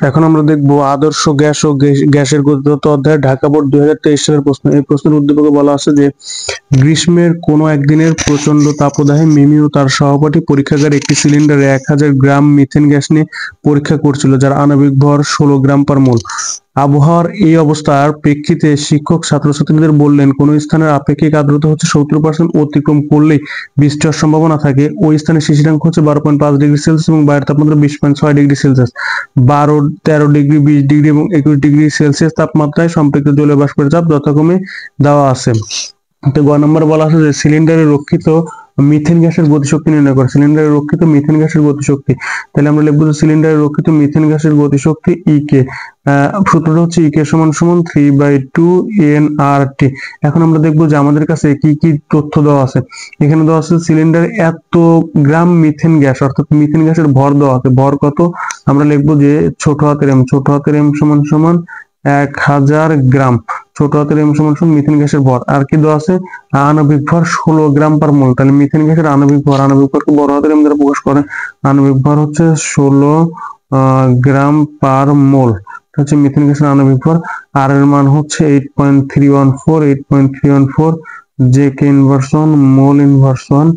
এখন আমরা দেখব আদর্শ গ্যাস ও গ্যাসের গতিতত্ত্ব অধ্যায় ঢাকা বোর্ড 2023 সালের প্রশ্ন। এই প্রশ্নের উদ্দীপকে বলা আছে যে গ্রীষ্মের কোনো একদিনের প্রচন্ড তাপদাহে মিমি ও তার সহপাঠী পরীক্ষাগারে একটি সিলিন্ডারে 1000 গ্রাম মিথেন গ্যাস নিয়ে পরীক্ষা করছিল, যার আণবিক ভর 16 গ্রাম পার মোল। আবহাওয়ার এই অবস্থার প্রেক্ষিতে শিক্ষক ছাত্রছাত্রীদের বললেন, কোন স্থানের আপেক্ষিক আর্দ্রতা হচ্ছে 70% অতিক্রম করলেই বৃষ্টি হওয়ার সম্ভাবনা থাকে। ওই স্থানে শিশিরাঙ্ক হচ্ছে 12.5 ডিগ্রি সেলসিয়াস এবং বাইরের তাপমাত্রা 20.6 ডিগ্রি সেলসিয়াস। 12, 13 ডিগ্রি, 20 ডিগ্রি এবং 21 ডিগ্রি সেলসিয়াস তাপমাত্রায় সম্পৃক্ত জলীয় বাষ্পের চাপ যথাক্রমে দেওয়া আছে। তো গ নম্বর বলা আছে যে সিলিন্ডারে রক্ষিত মিথেন গ্যাসের গতিশক্তি নির্ণয় করে। সিলিন্ডারে রক্ষিত মিথেন গ্যাসের গতিশক্তি, তাহলে আমরা লিখবো যে সিলিন্ডারে রক্ষিত মিথেন গ্যাসের গতিশক্তি ইকে, সূত্রটা হচ্ছে ইকে সমান সমান 3/2 nRT। এখন আমরা দেখবো যে আমাদের কাছে কি কি তথ্য দেওয়া আছে। এখানে দেওয়া আছে সিলিন্ডারে এত গ্রাম মিথেন গ্যাস, অর্থাৎ মিথেন গ্যাসের ভর দেওয়া আছে। ভর কত? আমরা লিখবো যে ছোট হাতের m সমান সমান 1000 গ্রাম। ছোট হাতের m সমান সমান মিথেন গ্যাসের ভর। আর কি দেওয়া আছে? আণবিক ভর 16 গ্রাম পার মোল। তাহলে মিথেন গ্যাসের আণবিক ভরকে বড় হাতের m দ্বারা প্রকাশ করে। আণবিক ভর হচ্ছে 16 গ্রাম পার মোল, হচ্ছে মিথেন গ্যাসের আণবিক ভর। আর এর মান হচ্ছে 8.314 জেকে ইনভার্সন মোল ইনভার্সন।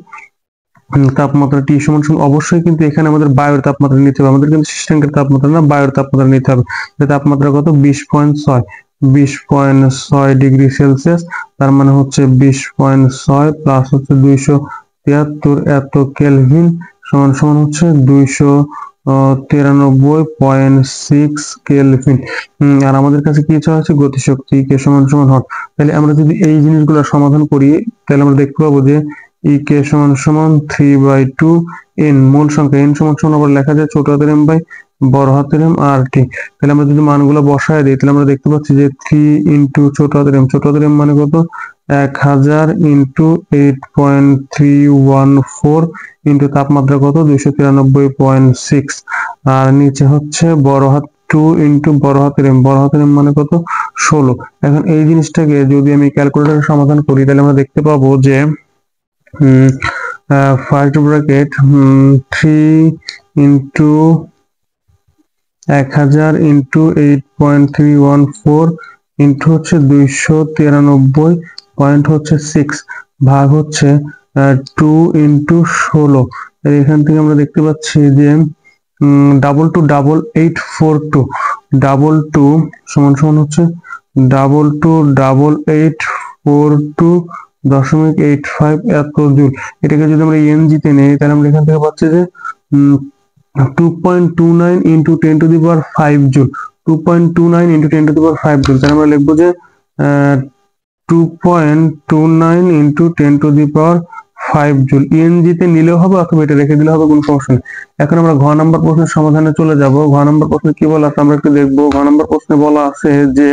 তাপমাত্রা টি সমান সমান, অবশ্যই কিন্তু এখানে আমাদের বায়ুর তাপমাত্রা নিতে হবে, আমাদের কিন্তু শিশিরাঙ্কের তাপমাত্রা না, বায়ুর তাপমাত্রা নিতে হবে। তাপমাত্রা কত? 20.6 ডিগ্রি সেলসিয়াস। তার মানে হচ্ছে 20.6 প্লাস হচ্ছে 273 এত কেলভিন সমান সমান হচ্ছে 293.6 কেলভিন। আর আমাদের কাছে কি চাওয়া আছে? গতিশক্তি কে সমান সমান হট। তাহলে আমরা যদি এই জিনিসগুলো সমাধান করি, তাহলে আমরা দেখতে পাবো যে ইকে সমান সমান 3/2 n, মূল সংখ্যা n সমান সমান আবার লেখা যায় ছোট হাতের m বাই বড় হাতের m RT। তাহলে আমরা যদি মানগুলো বসায় দিই, তাহলে আমরা দেখতে পাচ্ছি যে 3 ইন্টু ছোট হাতের m মানে কত? 1000 ইন্টু 8.314 ইন্টু তাপমাত্রা কত? 293.6। আর নিচে হচ্ছে বড় হাত 2 ইন্টু বড় হাতের m মানে কত? 16। এখন এই জিনিসটাকে যদি আমি ক্যালকুলেটরে সমাধান করি, তাহলে আমরা দেখতে পাবো যে first bracket 3 into 1000 into 8.314 into হচ্ছে 293.6 ভাগ হচ্ছে 2 ইন্টু 16। এখান থেকে আমরা দেখতে পাচ্ছি যে 228842 সমান সমান হচ্ছে 228842.85 এত জুল। এটাকে যদি আমরা এনজিতে নেই, তাহলে আমরা এখান থেকে পাচ্ছি যে 2.29 into 10 to the power 5 joule. 2.29 into 10 to the power 5 joule. তাহলে আমরা লিখবো যে 2.29 into 10 to the power 5 joule. ইএনজিতে নিলেও হবে অথবা এটা রেখে দিলে হবে, কোনো সমস্যা নেই। এখন আমরা ঘ নাম্বার প্রশ্নের সমাধানে চলে যাব। ঘ নাম্বার প্রশ্নে কি বলা আছে আমরা একটু দেখবো। ঘ নাম্বার প্রশ্নে বলা আছে যে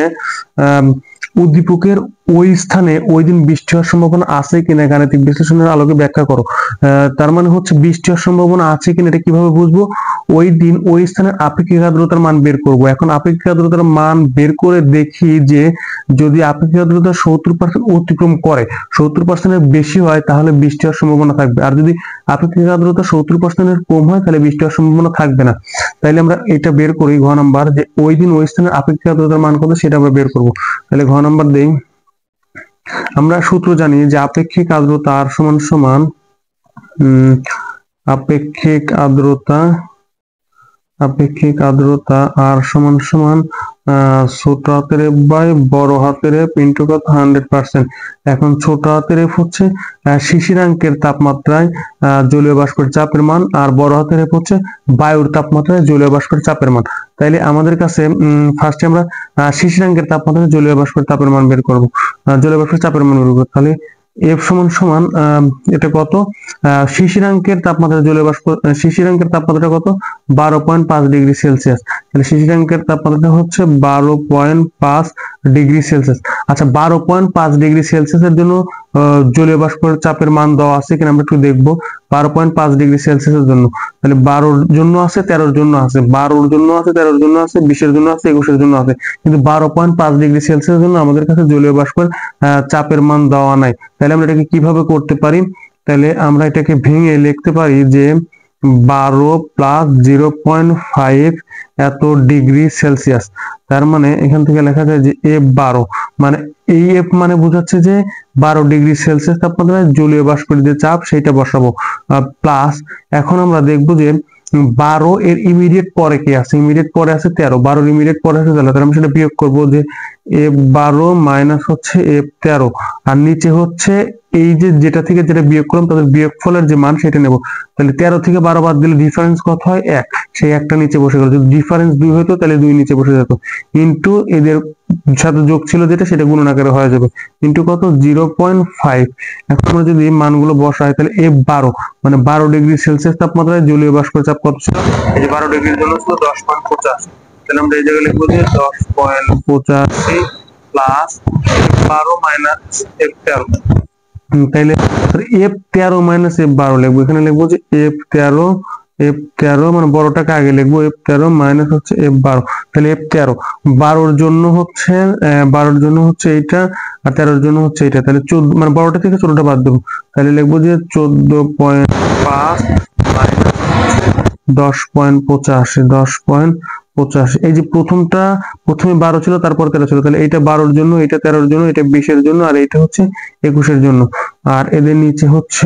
উদ্দীপকের ওই স্থানে ওই দিন বৃষ্টি হওয়ার সম্ভাবনা আছে কিনা গাণিতিক বিশ্লেষণের আলোকে ব্যাখ্যা করো। তার মানে হচ্ছে বৃষ্টি হওয়ার সম্ভাবনা আছে কিনা এটা কিভাবে বুঝবো? ওই দিন ওই স্থানের আপেক্ষিক আর্দ্রতার মান বের করব। এখন আপেক্ষিক আর্দ্রতার মান বের করে দেখি যে যদি আপেক্ষিক আর্দ্রতা 70% অতিক্রম করে, 70% এর বেশি হয়, তাহলে বৃষ্টি হওয়ার সম্ভাবনা থাকবে। আর যদি আপেক্ষিক আর্দ্রতা 70% এর কম হয়, তাহলে বৃষ্টি হওয়ার সম্ভাবনা থাকবে না। তাইলে আমরা এটা বের করি ঘ নাম্বার, যে ওই দিন ওই স্থানের আপেক্ষিক আর্দ্রতার মান কত সেটা আমরা বের করব। তাহলে ঘ নাম্বার দেই। আমরা সূত্র জানি যে আপেক্ষিক আর্দ্রতা আর সমান সমান আপেক্ষিক আর্দ্রতা আর সমান সমান ছোট হাতের f বাই বড় হাতের f ইন্টু কত? 100%। এখন ছোট হাতের f হচ্ছে শিশিরাঙ্কের তাপমাত্রায় জলীয় বাষ্পের চাপের মান, আর বড় হাতের f হচ্ছে বায়ুর তাপমাত্রায় জলীয় বাষ্পের চাপের মান। তাইলে আমাদের কাছে ফার্স্টে আমরা শিশিরাঙ্কের তাপমাত্রায় জলীয় বাষ্পের চাপের মান বের করব। জলীয় বাষ্পের চাপের মান বের করব। তাহলে f সমান সমান এটা কত? শিশিরাঙ্কের তাপমাত্রা জলীয় বাষ্প, শিশিরাঙ্কের তাপমাত্রা কত? 12.5 ডিগ্রি সেলসিয়াস। তাহলে শিশিরাঙ্কের তাপমাত্রা হচ্ছে 12.5 ডিগ্রি সেলসিয়াস। আচ্ছা, 12.5 ডিগ্রি সেলসিয়াসের জন্য জলীয় বাষ্পের চাপের মান দেওয়া আছে কিনা আমরা একটু দেখবো। 12.5 ডিগ্রি সেলসিয়াসের জন্য, তাহলে 12-র জন্য আছে, 13-র জন্য আছে, 12-র জন্য আছে, 13-র জন্য আছে, 20-এর জন্য আছে, 21-এর জন্য আছে, কিন্তু 12.5 ডিগ্রি সেলসিয়াসের জন্য আমাদের কাছে জলীয় বাষ্পের চাপের মান দেওয়া নাই। তাহলে আমরা এটাকে কিভাবে করতে পারি? তাহলে আমরা এটাকে ভেঙে লিখতে পারি যে 12 প্লাস 0.5 এত ডিগ্রি সেলসিয়াস। তার মানে এখান থেকে লেখা যায় যে F12, মানে এই F মানে বোঝাচ্ছে যে 12 ডিগ্রি সেলসিয়াস তাপমাত্রায় জলীয় বাষ্পের যে চাপ সেটা বসাবো, প্লাস এখন আমরা দেখবো যে 12 এর ইমিডিয়েট পরে কি আছে, ইমিডিয়েট পরে আছে 13, 12 ইমিডিয়েট পরে আছে তাহলে আমি সেটা বিয়োগ করবো যে F12 মাইনাস হচ্ছে F13, আর নিচে হচ্ছে এই যে যেটা থেকে যেটা বিয়োগ করলাম তাদের বিয়োগফলের যে মান সেটা নেব। তাহলে 13 থেকে 12 বাদ দিলে ডিফারেন্স কত হয় 1, সেই একটা নিচে বসে গেল। যদি ডিফারেন্স 2 হতো তাহলে 2 নিচে বসে যেত, ইনটু এদের সাথে যোগ ছিল যেটা সেটা গুণন আকারে হয়ে যাবে, ইনটু কত 0.5। এখন আমরা যদি মানগুলো বসাই তাহলে F12 মানে 12 ডিগ্রি সেলসিয়াস তাপমাত্রায় জলীয় বাষ্পের চাপ কত ছিল, এই যে 12 ডিগ্রির জন্য ছিল 10.85। তাহলে আমরা এই জায়গায় লিখবো যে 10.85 প্লাস 12 মাইনাস F13। তাইলে F13 মাইনাস F12 লিখবো, এখানে লিখবো যে F13 মানে বড়টাকে আগে লিখবো, F13 মাইনাস হচ্ছে F12। তাহলে F13 12 জন্য হচ্ছে 12 জন্য হচ্ছে এইটা, আর 13 জন্য হচ্ছে এইটা, তাহলে 14 মানে বড়টা থেকে ছোটটা বাদ দেবো, তাহলে লিখবো যে 14.5 মাইনাস 10.85, 10.85। এই যে প্রথমে 12 ছিল তারপর 13 ছিল, তাহলে এইটা 12 এর জন্য, এটা 13 এর জন্য, এটা 20 এর জন্য, আর এইটা হচ্ছে 21 এর জন্য। আর এদের নিচে হচ্ছে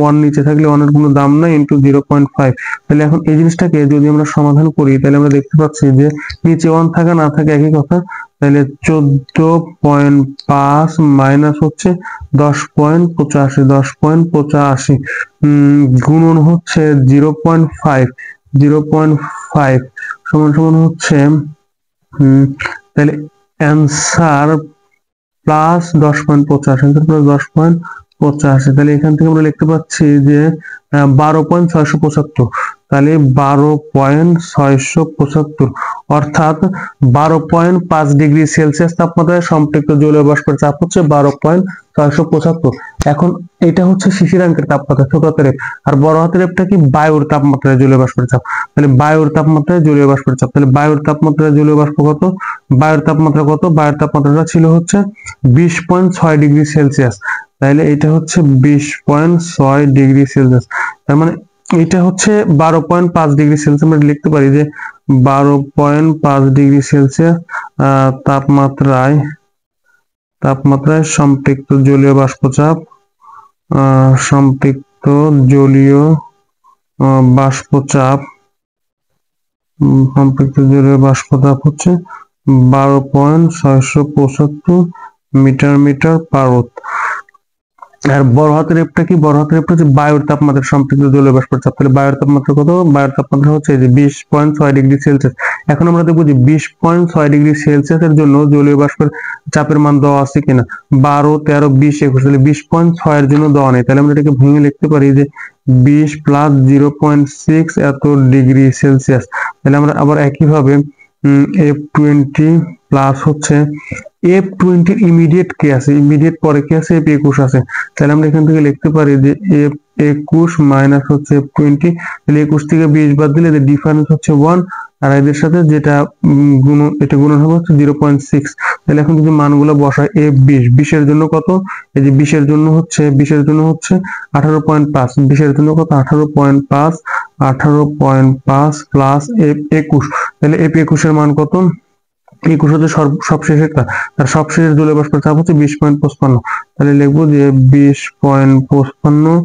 1 নিচে থাকলে 1 এর কোনো দাম নাই, ইনটু 0.5। তাহলে এখন এই জিনিসটাকে যদি আমরা সমাধান করি তাহলে আমরা দেখতে পাচ্ছি যে নিচে 1 থাকা না থাকে একই কথা। তাহলে 14.5 মাইনাস হচ্ছে 10.85, 10.85 গুণন হচ্ছে 0.5, 0.5 সমান সমান হচ্ছে তাহলে অ্যান্সার প্লাস 10.85, অ্যান্সার প্লাস 10.85। তাহলে এখান থেকে আমরা লিখতে পাচ্ছি যে 12.675, তাহলে 12.675 অর্থাৎ 12.5 ডিগ্রি সেলসিয়াস তাপমাত্রায় সম্পৃক্ত জলীয় বাষ্পের চাপ হচ্ছে 12.675। এখন এটা হচ্ছে শিশিরাঙ্কের তাপমাত্রা ছোট হাতের F, আর বড় হাতের Fটা কি বায়ুর তাপমাত্রায় জলীয় বাষ্পের চাপ। তাহলে বায়ুর তাপমাত্রায় জলীয় বাষ্পের চাপ, তাহলে বায়ুর তাপমাত্রায় জলীয় বাষ্প কত, বায়ুর তাপমাত্রা কত, বায়ুর তাপমাত্রাটা ছিল হচ্ছে 20.6 ডিগ্রি সেলসিয়াস। তাহলে এটা হচ্ছে 20.6 ডিগ্রি সেলসিয়াস, তার মানে এটা হচ্ছে 12.5 ডিগ্রি সেলসিয়াস। আমরা লিখতে পারি যে 12.5 ডিগ্রি সেলসিয়াস তাপমাত্রায় সম্পৃক্ত জলীয় বাষ্পচাপ, সম্পৃক্ত জলীয় বাষ্পচাপ, সম্পৃক্ত জলীয় বাষ্পচাপ হচ্ছে 12.675 মিটার পারদ। আর বড় হাতের Fটা কি, বড় হাতের Fটা হচ্ছে বায়ুর তাপমাত্রা সম্পৃক্ত জলীয় বাষ্পের চাপ। তাহলে বায়ুর তাপমাত্রা কত, বায়ুর তাপমাত্রা হচ্ছে এই যে 20.6 ডিগ্রি সেলসিয়াস। এখন আমরা দেখবো যে 20.6 ডিগ্রি সেলসিয়াসের জন্য জলীয় বাষ্পের চাপের মান দেওয়া আছে কিনা, 12, 13, 20, 21। তাহলে 20.6 এর জন্য দেওয়া নেই, তাহলে আমরা এটাকে ভেঙে লিখতে পারি যে 20 প্লাস 0.6 এত ডিগ্রি সেলসিয়াস। তাহলে আমরা আবার একইভাবে F20 প্লাস হচ্ছে F20 ইমিডিয়েট কে আছে, ইমিডিয়েট পরে কে আছে, F21 আছে। তাহলে আমরা এখান থেকে লিখতে পারি যে F21 মাইনাস হচ্ছে F20। তাহলে 21 থেকে 20 বাদ দিলে এদের ডিফারেন্স হচ্ছে 1, আর এদের সাথে যেটা গুণন, এটা গুণন হবে হচ্ছে 0.6। তাহলে এখন যদি মানগুলো বসায় F20, 20 এর জন্য কত, এই যে 20 এর জন্য হচ্ছে 18.5, 20 এর জন্য কত 18.5 প্লাস F21। তাহলে F21 এর মান কত, 21 হচ্ছে সবশেষেরটা, তার সবশেষের জলীয় বাষ্পের চাপ হচ্ছে 20.55। তাহলে লিখবো যে 20.55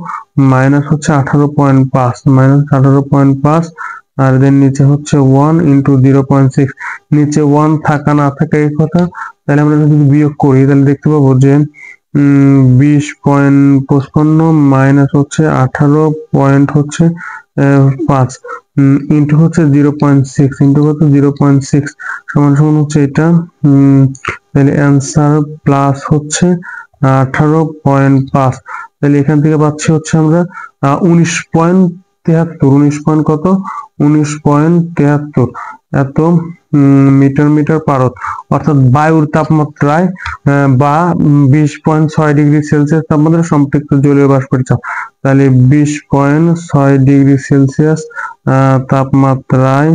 মাইনাস হচ্ছে 18.5, মাইনাস 18.5, আর দেন নিচে হচ্ছে 1 ইন্টু 0.6। নিচে 1 থাকা না থাকা এই কথা, তাহলে আমরা যদি বিয়োগ করি তাহলে দেখতে পাবো যে 20.55 মাইনাস হচ্ছে 18.5 ইন্টু হচ্ছে 0.6, ইন্টু কত 0.6 সমান সমান হচ্ছে এটা। তাহলে অ্যান্সার প্লাস হচ্ছে 18.5। তাহলে এখান থেকে পাচ্ছি হচ্ছে আমরা 19.73, 19.73 এত মিটার পারদ, অর্থাৎ বায়ুর তাপমাত্রায় বা 20.6 ডিগ্রি সেলসিয়াস তাপমাত্রায় সম্পৃক্ত জলীয় বাষ্পের চাপ। তাহলে 20.6 ডিগ্রি সেলসিয়াস তাপমাত্রায়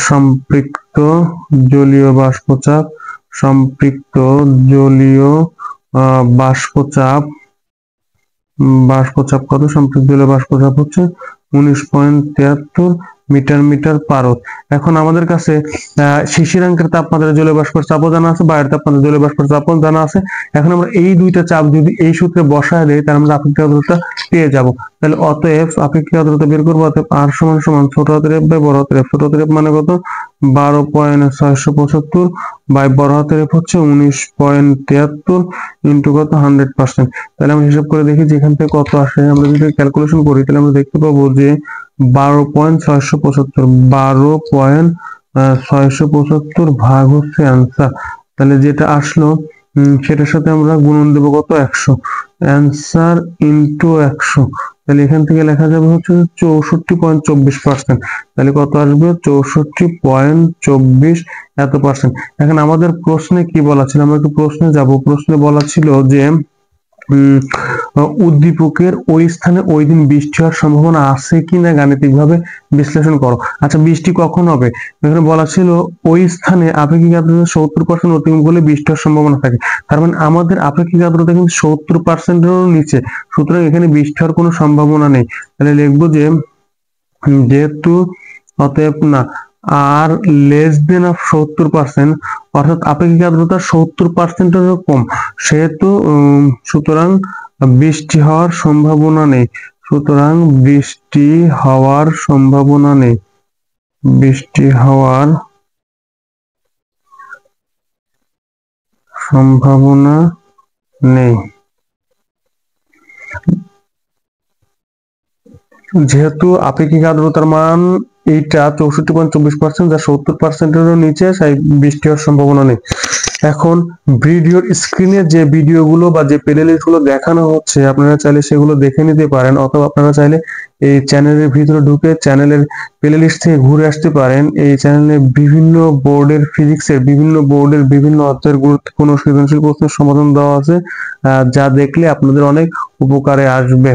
সম্পৃক্ত জলীয় বাষ্পচাপ, সম্পৃক্ত জলীয় বাষ্পচাপ কত, সম্পৃক্ত জলীয় বাষ্পচাপ হচ্ছে 19.73 মিটার পারদ। এখন আমাদের কাছে শিশিরাঙ্কের তাপমাত্রা, জলীয় বাষ্পের চাপও জানা আছে, বায়ুর তাপমাত্রা, জলীয় বাষ্পের চাপও জানা আছে। এখন আমরা এই দুইটা চাপ যদি এই সূত্রে বসায় দেই তাহলে আমরা আপেক্ষিক আর্দ্রতা পেয়ে যাব। তাহলে অতএব আপেক্ষিক আর্দ্রতা বের করবো। অতএব আর সমান ছোট হাতের এফ বাই বড় হাতের এফ। ছোট হাতের এফ মানে কত? 12.675 বাই বড় হাতের এফ হচ্ছে 19.73 ইন্টু কত? 100%। তাহলে আমরা হিসাব করে দেখি যে এখান থেকে কত আসে। আমরা যদি ক্যালকুলেশন করি তাহলে আমরা দেখতে পাবো যে 12.675 12.675 ভাগ হচ্ছে অ্যান্সার। তাহলে যেটা আসলো সেটার সাথে আমরা গুণন দেবো কত? 100। Answer into 100। তাহলে এখান থেকে লেখা যাবে হচ্ছে 64.24%। তাহলে কত আসবে? 64.24 এত পার্সেন্ট। এখন আমাদের প্রশ্নে কি বলা ছিল? আমরা একটু প্রশ্নে যাব। প্রশ্নে বলা ছিল যে উদ্দীপকের ওই স্থানে ওই দিন বৃষ্টি হওয়ার সম্ভাবনা আছে কিনা গাণিতিকভাবে বিশ্লেষণ করো। আচ্ছা, বৃষ্টি কখন হবে? এখানে বলা ছিল ওই স্থানে আপেক্ষিক আর্দ্রতা 70% অতিক্রম করলে বৃষ্টি হওয়ার সম্ভাবনা থাকে। তার মানে আমাদের আপেক্ষিক আর্দ্রতা কিন্তু 70%-এরও নিচে, সুতরাং এখানে বৃষ্টি হওয়ার কোনো সম্ভাবনা নেই। তাহলে লিখবো যে যেহেতু অতএব না আর লেস দেন অফ 70%, অর্থাৎ আপেক্ষিক আর্দ্রতা 70%-এরও কম, সেহেতু সুতরাং বৃষ্টি হওয়ার সম্ভাবনা নেই। সুতরাং বৃষ্টি হওয়ার সম্ভাবনা নেই। বৃষ্টি হওয়ার সম্ভাবনা নেই। যেহেতু আপেক্ষিক আর্দ্রতার মান এইটা 64.24%, যা 70%-এরও নিচে, তাই বৃষ্টি হওয়ার সম্ভাবনা নেই। এখন ভিডিওর স্ক্রিনে যে ভিডিওগুলো বা যে প্লে লিস্ট গুলো দেখানো হচ্ছে আপনারা চাইলে সেগুলো দেখে নিতে পারেন, অথবা আপনারা চাইলে এই চ্যানেলের ভিতরে ঢুকে চ্যানেলের প্লে লিস্ট থেকে ঘুরে আসতে পারেন। এই চ্যানেলে বিভিন্ন বোর্ডের ফিজিক্সের বিভিন্ন অধ্যায়ের গুরুত্বপূর্ণ সৃজনশীল প্রশ্নের সমাধান দেওয়া আছে, যা দেখলে আপনাদের অনেক উপকারে আসবে।